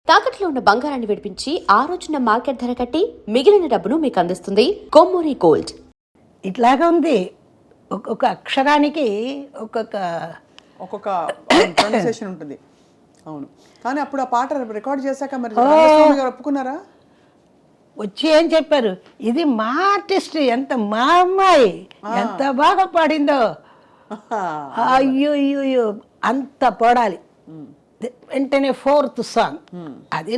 తాకట్లో ఉన్న బంగారాన్ని విడిపించి ఆ రోజున మార్కెట్ ధర కట్టి మిగిలిన డబ్బును మీకు అందిస్తుంది కొమ్మూరి గోల్డ్. ఇట్లాగా ఉంది. ఒక్కొక్క అక్షరానికి ఒక్కొక్క ప్రొనౌన్సియేషన్ ఉంటుంది. అవును, కానీ అప్పుడు ఆ పాట రికార్డ్ చేశాక మరి రంగస్వామి గారు ఒప్పుకున్నారా? వచ్చి ఏం చెప్పారు, ఇది మా ఆర్టిస్ట్, ఎంత మా అమ్మాయి ఎంత బాగా పాడిందో, అయ్యో అయ్యో అంత పాడాలి. వెంటనే 4th సాంగ్ అది.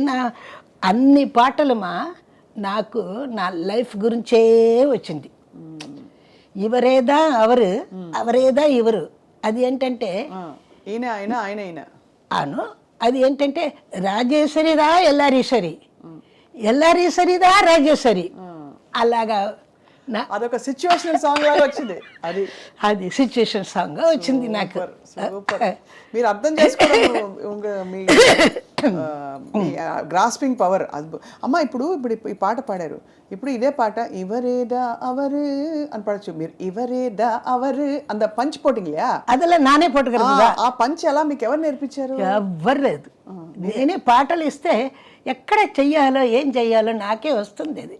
అన్ని పాటలు నాకు నా లైఫ్ గురించే వచ్చింది. ఇవరేదా అవరు, అవరేదా ఇవరు. అది ఏంటంటే అను అది ఏంటంటే రాజేశ్వరిదా ఎల్లారీశ్వరి, ఎల్లారీశ్వరిదా రాజేశ్వరి. అలాగా అదొక సిచ్యువేషనల్ సాంగ్ లాగా వచ్చింది. అది సిచ్యువేషన్ సాంగ్ వచ్చింది నాకు. మీరు అర్థం చేసుకోవడం మీ గ్రాస్పింగ్ పవర్ అమ్మ. ఇప్పుడు ఈ పాట పాడారు, ఇప్పుడు ఇదే పాట ఇవరేదా అవరు అని పాడచ్చు మీరు. ఇవరేదా అవరు అంత పంచ్ పోటింగ్లే అదలా నానే పోటుగా. ఆ పంచ్ ఎలా మీకు ఎవరు నేర్పించారు? ఎవ్వరు లేదు. నేనే పాటలు ఇస్తే ఎక్కడ చెయ్యాలో ఏం చెయ్యాలో నాకే వస్తుంది. అది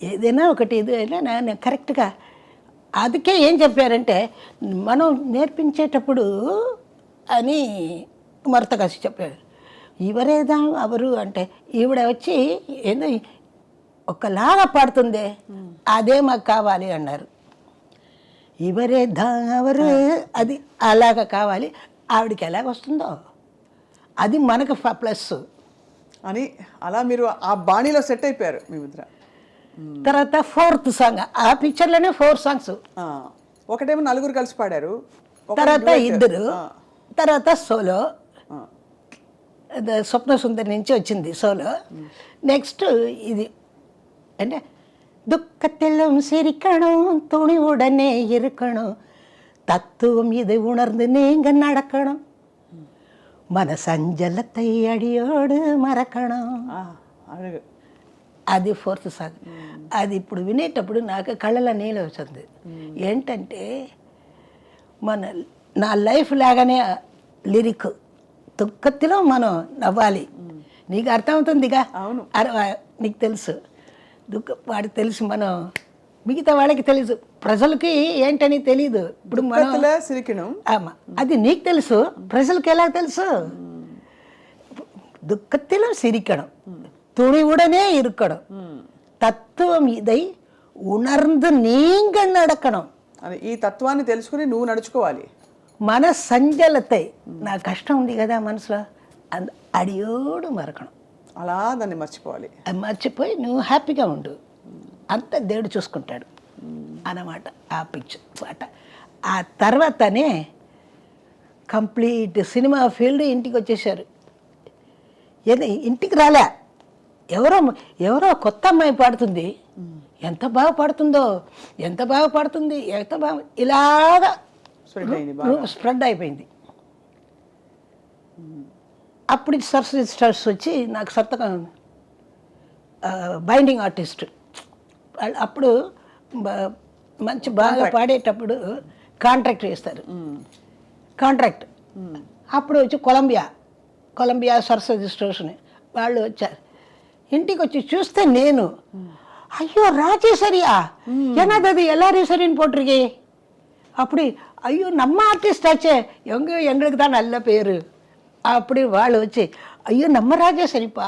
ఏదైనా ఒకటి ఏదైనా నేను కరెక్ట్గా. అందుకే ఏం చెప్పారంటే మనం నేర్పించేటప్పుడు అని మరత కాసి చెప్పారు. ఎవరేదా అవరు అంటే ఈవిడ వచ్చి ఏదో ఒకలాగా పాడుతుంది, అదే మాకు కావాలి అన్నారు. ఎవరేదా అవరు అది అలాగా కావాలి. ఆవిడకి ఎలాగ వస్తుందో అది మనకు ప్లస్ అని అలా మీరు ఆ బాణీలో సెట్ అయిపోయారు మీ ముద్ర. తర్వాత 4th సాంగ్, ఆ పిక్చర్లోనే 4 సాంగ్స్. ఒకటేమో నలుగురు కలిసి పాడారు, తర్వాత ఇద్దరు, తర్వాత సోలో స్వప్న సుందరి నుంచి వచ్చింది సోలో. నెక్స్ట్ ఇది అంటే దుఃఖத்திலும் சிரிக்கணும் துணி உடனே இருக்கணும் தத்துவம் இது உணர்ந்து நீங்க நடக்கணும் మన సంజలத்தை అడియోడు మరకణం. అది 4th సాంగ్. అది ఇప్పుడు వినేటప్పుడు నాకు కళ్ళలో నీళ్ళు వచ్చింది. ఏంటంటే నా లైఫ్ లాగానే లిరిక్. దుఃఖతిలో మనం నవ్వాలి. నీకు అర్థమవుతుందిగా. అవును, నీకు తెలుసు వాడికి తెలుసు, మనం మిగతా వాళ్ళకి తెలుసు, ప్రజలకి ఏంటని తెలీదు. ఇప్పుడు మనం అది నీకు తెలుసు, ప్రజలకి ఎలా తెలుసు? దుఃఖతిలో సిరికడం துணிவுடனே இருக்கணும், తత్వం ఇదై ఉణర్ந்து నీంగ నడకడం. ఈ తత్వాన్ని తెలుసుకుని నువ్వు నడుచుకోవాలి. మన సంజలతై, నా కష్టం ఉంది కదా మనసులో, అడియోడు మరకడం. అలా దాన్ని మర్చిపోవాలి. మర్చిపోయి నువ్వు హ్యాపీగా ఉండు, అంత దేవుడు చూసుకుంటాడు అన్నమాట. ఆ పిక్చర్ పాట ఆ తర్వాతనే కంప్లీట్ సినిమా ఫీల్డ్ ఇంటికి వచ్చేసారు. ఇంటికి రాలే, ఎవరో కొత్త అమ్మాయి పాడుతుంది, ఎంత బాగా పాడుతుందో, ఎంత బాగా పాడుతుంది, ఎంత బాగా ఇలాగా స్ప్రెడ్ అయిపోయింది. అప్పుడు సరస్వతి స్టార్స్ వచ్చి నాకు సంతకం, బైండింగ్ ఆర్టిస్ట్. అప్పుడు మంచి బాగా పాడేటప్పుడు కాంట్రాక్ట్ చేస్తారు, కాంట్రాక్ట్. అప్పుడు వచ్చి కొలంబియా సరస్వతి స్టోర్స్ని వాళ్ళు వచ్చారు. ఇంటికి వచ్చి చూస్తే నేను, ஐயோ ராஜேஸ்வரியா என்னது அது எல்லாரையும் சரின்னு போட்டிருக்கே. அப்படி ஐயோ நம்ம ஆர்டிஸ்ட் ஆச்சே, எங்களுக்கு தான் நல்ல பேர். அப்படி వాళ్ళు వచ్చి అయ్యో நம்ம రాజేశ్వరిపా,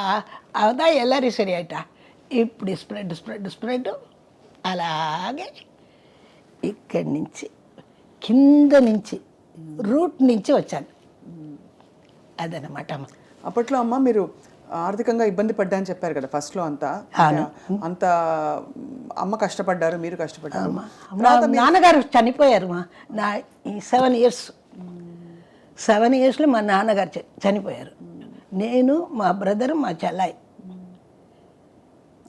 అதான் எல்லாரையும் సరి ఆయిటా. ఇప్పుడు స్ప్రెడ్ అలాగే ఇక్కడి నుంచి కింద నుంచి రూట్ నుంచి వచ్చాను. అదనమాట. అప్పట్లో అమ్మ మీరు ఆర్థికంగా ఇబ్బంది పడ్డాని చెప్పారు కదా ఫస్ట్లో. అంత అమ్మ కష్టపడ్డారు, మీరు కష్టపడ్డారు. నాన్నగారు చనిపోయారు నా ఈ 7 ఇయర్స్లో మా నాన్నగారు చనిపోయారు. నేను, మా బ్రదర్, మా చెల్లాయి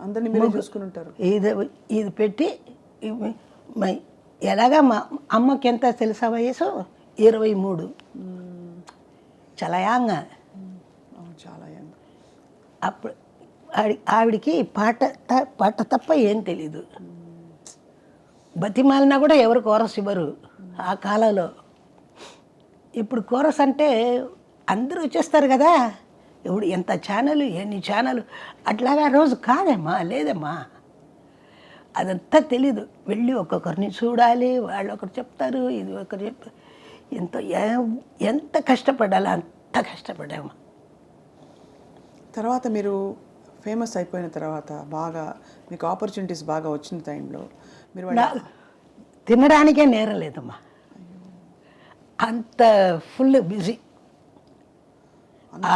అందరినీ మీరే చూసుకుని ఉంటారు. ఇది పెట్టి ఎలాగా మా అమ్మకి ఎంత తెలుసా వయసు? 23. చాలా యాంగ్. అప్పుడు ఆవిడికి పాట తప్ప ఏం తెలీదు. బతిమాలినా కూడా ఎవరు కోరస్ ఇవ్వరు ఆ కాలంలో. ఇప్పుడు కోరస్ అంటే అందరూ వచ్చేస్తారు కదా, ఇప్పుడు ఎంత ఛానల్, ఎన్ని ఛానల్ అట్లాగా రోజు కాదమ్మా, లేదమ్మా. అదంతా తెలీదు. వెళ్ళి ఒక్కొక్కరిని చూడాలి, వాళ్ళు ఒకరు చెప్తారు, ఇది ఒకరు చెప్తారు. ఎంత కష్టపడాలో అంత కష్టపడామా. తర్వాత మీరు ఫేమస్ అయిపోయిన తర్వాత బాగా మీకు ఆపర్చునిటీస్ బాగా వచ్చిన టైంలో మీరు తినడానికే నేరం లేదమ్మా, అంత ఫుల్ బిజీ,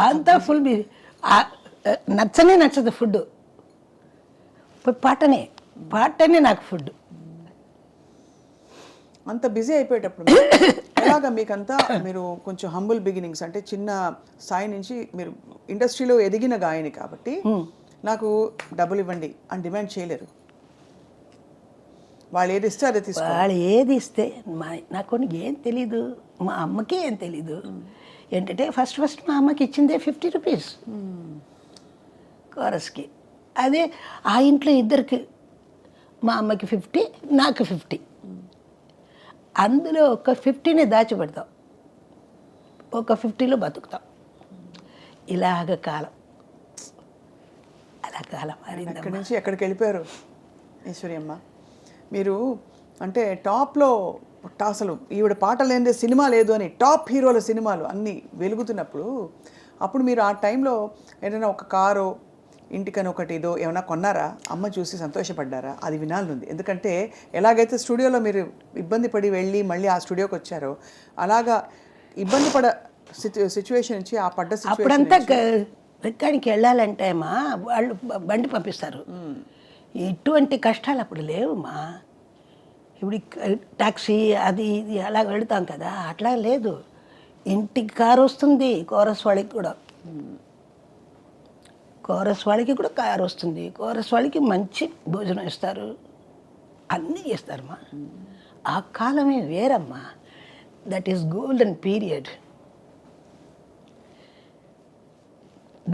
అంత ఫుల్ బిజీ. నచ్చనే నచ్చదు ఫుడ్. పాటనే నాకు ఫుడ్. అంత బిజీ అయిపోయేటప్పుడు ఎలాగా మీకంతా మీరు కొంచెం హంబుల్ బిగినింగ్స్, అంటే చిన్న స్థాయి నుంచి మీరు ఇండస్ట్రీలో ఎదిగిన గాయని కాబట్టి నాకు డబ్బులు ఇవ్వండి అని డిమాండ్ చేయలేరు. వాళ్ళు ఏది ఇస్తే అదే తీసుకో. వాళ్ళు ఏది ఇస్తే నాకు కొన్ని ఏం తెలీదు, మా అమ్మకి ఏం తెలీదు. ఏంటంటే ఫస్ట్ మా అమ్మకి ఇచ్చిందే 50 రూపీస్ కోరస్కి. అదే ఆ ఇంట్లో ఇద్దరికి, మా అమ్మకి 50, నాకు 50. అందులో ఒక 50ని దాచిపెడతాం, ఒక 50లో బతుకుతాం. ఇలాగ కాలం, అలా కాలం మారింది. అక్కడి నుంచి ఎక్కడికి వెళ్ళిపోయారు ఈశ్వరియమ్మ మీరు? అంటే టాప్లో అసలు ఈవిడ పాట లేనిదే సినిమా లేదు అని టాప్ హీరోల సినిమాలు అన్నీ వెలుగుతున్నప్పుడు, అప్పుడు మీరు ఆ టైంలో ఏదైనా ఒక కారో ఇంటికని ఒకటి ఏదో ఏమైనా కొన్నారా? అమ్మ చూసి సంతోషపడ్డారా? అది వినాలనుంది. ఎందుకంటే ఎలాగైతే స్టూడియోలో మీరు ఇబ్బంది పడి వెళ్ళి మళ్ళీ ఆ స్టూడియోకి వచ్చారో, అలాగా ఇబ్బంది పడ సిచ్యువేషన్ నుంచి ఆ పడ్డ అప్పుడంతా రికార్డింగ్కి వెళ్ళాలంటే మా వాళ్ళు బండి పంపిస్తారు. ఇటువంటి కష్టాలు అప్పుడు లేవు మా. ఇప్పుడు ట్యాక్సీ అది ఇది అలా వెళతాం కదా, అట్లా లేదు. ఇంటికి కారు వస్తుంది, కోరస్ వాళ్ళకి కూడా కారు వస్తుంది, కోరస్ వాళ్ళకి మంచి భోజనం ఇస్తారు, అన్నీ ఇస్తారమ్మా. ఆ కాలమే వేరమ్మా. That is golden period.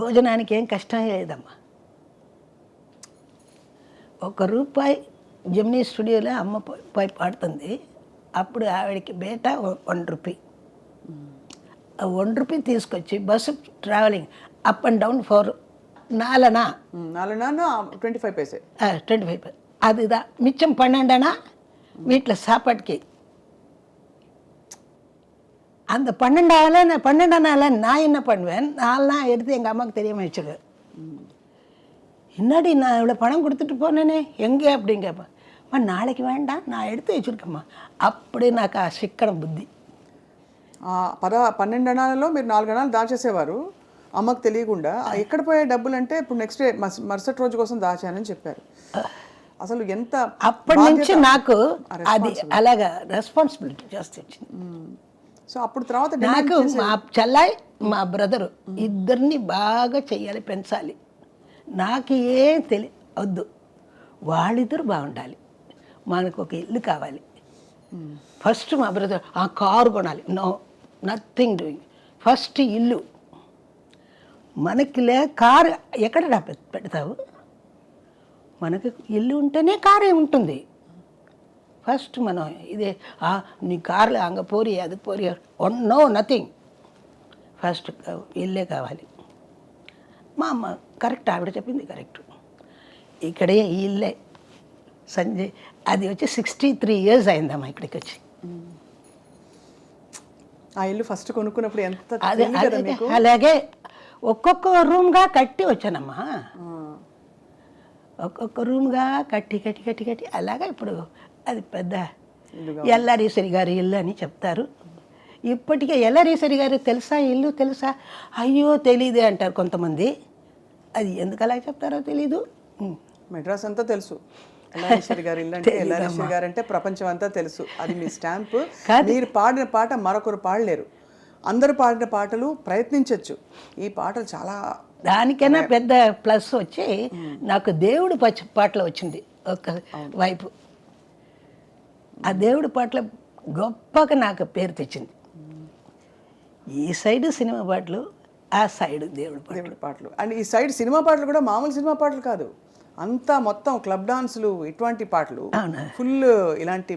భోజనానికి ఏం కష్టం లేదమ్మా. ₹1 జెమినీ స్టూడియోలో అమ్మ పోయి పాడుతుంది. అప్పుడు ఆవిడకి బేట ₹1. ఆ ₹1 తీసుకొచ్చి bus travelling up and down for 25 paise. 25 அதுதா மிச்சம் 12 வீட்டில் சாப்பாட்டுக்கு. அந்த 12 நான் என்ன பண்ணுவேன், 4 எடுத்து எங்கள் அம்மாவுக்கு தெரியாமல் வச்சுருவேன். என்னடி நான் இவ்வளோ பணம் கொடுத்துட்டு போனேனே எங்கே அப்படின்னு கேட்பேன். அம்மா நாளைக்கு வேண்டாம், நான் எடுத்து வச்சுருக்கேம்மா. அப்படி నాకు ఆ శిక్షణ బుద్ధి. 12 అణాలలో మీరు 4 అణాలు దాచేసేవారు అమ్మకు తెలియకుండా. ఎక్కడ పోయే డబ్బులు అంటే ఇప్పుడు నెక్స్ట్ డే మరుసటి రోజు కోసం దాచానని చెప్పారు. అసలు ఎంత అప్పటి నుంచి నాకు అది అలాగా రెస్పాన్సిబిలిటీ చేస్తే వచ్చింది. సో అప్పుడు తర్వాత నాకు మా చెల్లాయి మా బ్రదరు ఇద్దరిని బాగా చెయ్యాలి, పెంచాలి. నాకు ఏం వద్దు, వాళ్ళిద్దరు బాగుండాలి, మనకు ఒక ఇల్లు కావాలి. ఫస్ట్ మా బ్రదర్ ఆ కారు కొనాలి, నో నథింగ్ డూయింగ్. ఫస్ట్ ఇల్లు మనకి కారు ఎక్కడ పెడతావు? మనకి ఇల్లు ఉంటేనే కారే ఉంటుంది. ఫస్ట్ మనం ఇదే నీ కార్లు అంగ పోరి అది పోరి, నో నథింగ్. ఫస్ట్ ఇల్లే కావాలి. మా అమ్మ కరెక్ట్, ఆవిడ చెప్పింది కరెక్ట్. ఇక్కడే ఈ ఇల్లే సంజయ్ అది వచ్చి 63 years అయిందమ్మా ఇక్కడికి వచ్చి. ఆ ఇల్లు ఫస్ట్ కొనుక్కున్నప్పుడు ఎంత అదే అలాగే ఒక్కొక్క రూమ్గా కట్టి వచ్చానమ్మా. ఒక్కొక్క రూమ్గా కట్టి అలాగా ఇప్పుడు అది పెద్ద ఎల్లారీశ్వరి గారి ఇల్లు అని చెప్తారు. ఇప్పటికే ఎల్లారీశ్వరి గారు తెలుసా ఇల్లు తెలుసా? అయ్యో తెలీదు అంటారు కొంతమంది. అది ఎందుకు అలా చెప్తారో తెలీదు. మెడ్రాస్ అంతా తెలుసు ఎల్లారీశ్వరి గారి ఇల్లు అంటే. ఎల్లారీశ్వరి గారు అంటే ప్రపంచం అంతా తెలుసు. అది మీ స్టాంపు. మీరు పాడిన పాట మరొకరు పాడలేరు. అందరూ పాడిన పాటలు ప్రయత్నించవచ్చు, ఈ పాటలు చాలా దానికైనా పెద్ద ప్లస్ వచ్చి నాకు దేవుడు పాటలు వచ్చింది ఒక వైపు. ఆ దేవుడి పాటలు గొప్పగా నాకు పేరు తెచ్చింది. ఈ సైడు సినిమా పాటలు, ఆ సైడు దేవుడి పాటలు. అండ్ ఈ సైడ్ సినిమా పాటలు కూడా మామూలు సినిమా పాటలు కాదు, అంతా మొత్తం క్లబ్ డాన్సులు, ఇటువంటి పాటలు ఫుల్ ఇలాంటి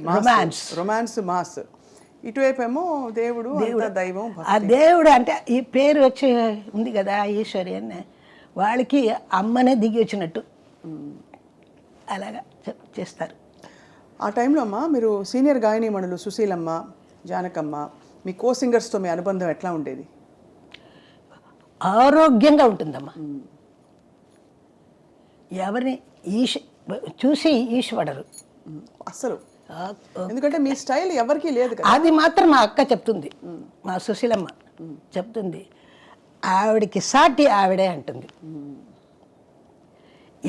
రొమాన్స్ మాస్. ఇటువైపు ఏమో దేవుడు అంతా దైవం ఆ దేవుడు అంటే ఈ పేరు వచ్చి ఉంది కదా ఈశ్వరి అని, వాళ్ళకి అమ్మనే దిగి వచ్చినట్టు అలాగా చేస్తారు. ఆ టైంలో అమ్మా మీరు సీనియర్ గాయనీమణులు సుశీలమ్మ, జానకమ్మ, మీ కో సింగర్స్తో మీ అనుబంధం ఎట్లా ఉండేది? ఆరోగ్యంగా ఉంటుందమ్మా. ఎవరిని చూసి ఈశ్వడరు అసలు, ఎందుకంటే మీ స్టైల్ ఎవరికీ లేదు కదా. అది మాత్రం మా అక్క చెప్తుంది, మా సుశీలమ్మ చెప్తుంది, ఆవిడకి సాటి ఆవిడే అంటుంది.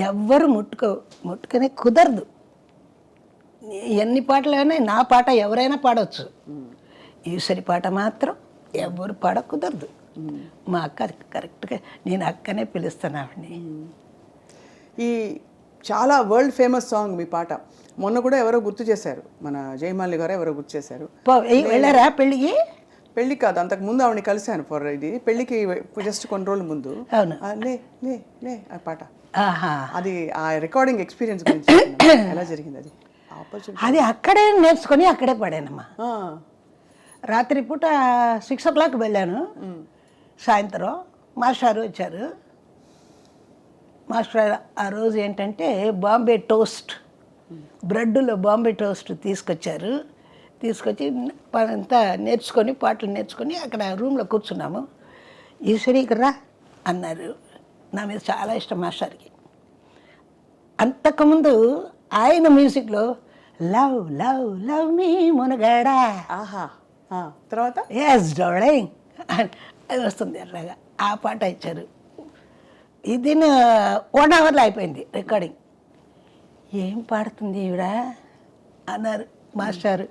ఎవ్వరు ముట్టుకొని కుదరదు. ఎన్ని పాటలైనా నా పాట ఎవరైనా పాడవచ్చు, ఈశ్వరి పాట మాత్రం ఎవరు పాడ కుదరదు. మా అక్క కరెక్ట్గా, నేను అక్కనే పిలుస్తాను ఆవిడని. ఈ చాలా వరల్డ్ ఫేమస్ సాంగ్ మీ పాట మొన్న కూడా ఎవరో గుర్తు చేశారు, మన జయమాలి గారు ఎవరో గుర్తు చేశారు. వెళ్ళారా పెళ్ళికి? పెళ్ళికి కాదు, అంతకు ముందు ఆవిడని కలిశాను ఫర్ ఇది పెళ్ళికి జస్ట్ కొన్ని రోజుల ముందు. అవును. లే లే లే ఆ పాట, ఆహా, అది ఆ రికార్డింగ్ ఎక్స్పీరియన్స్ గురించి ఎలా జరిగింది అది? అది అక్కడే నేర్చుకొని అక్కడే పాడానమ్మా. రాత్రి పూట 6 o'clock వెళ్ళాను, సాయంత్రం మాస్టర్ వచ్చారు. మాస్టర్ ఆ రోజు ఏంటంటే బాంబే టోస్ట్, బ్రెడ్లో బాంబే టోస్ట్ తీసుకొచ్చారు. తీసుకొచ్చి అంతా నేర్చుకొని పాటలు నేర్చుకొని అక్కడ రూమ్లో కూర్చున్నాము. ఈశ్వరి ఇక్కడ రా అన్నారు. నా మీద చాలా ఇష్టం మాస్టర్కి. అంతకుముందు ఆయన మ్యూజిక్లో లవ్ లవ్ లవ్ మీ మునగాడా, ఆహా, తర్వాత ఎస్ డార్లింగ్ అది వస్తుంది అట్లాగా. ఆ పాట ఇచ్చారు. ఇది 1 hourలో అయిపోయింది రికార్డింగ్. ఏం పాడుతుంది ఈవిడ అన్నారు మాస్టారు.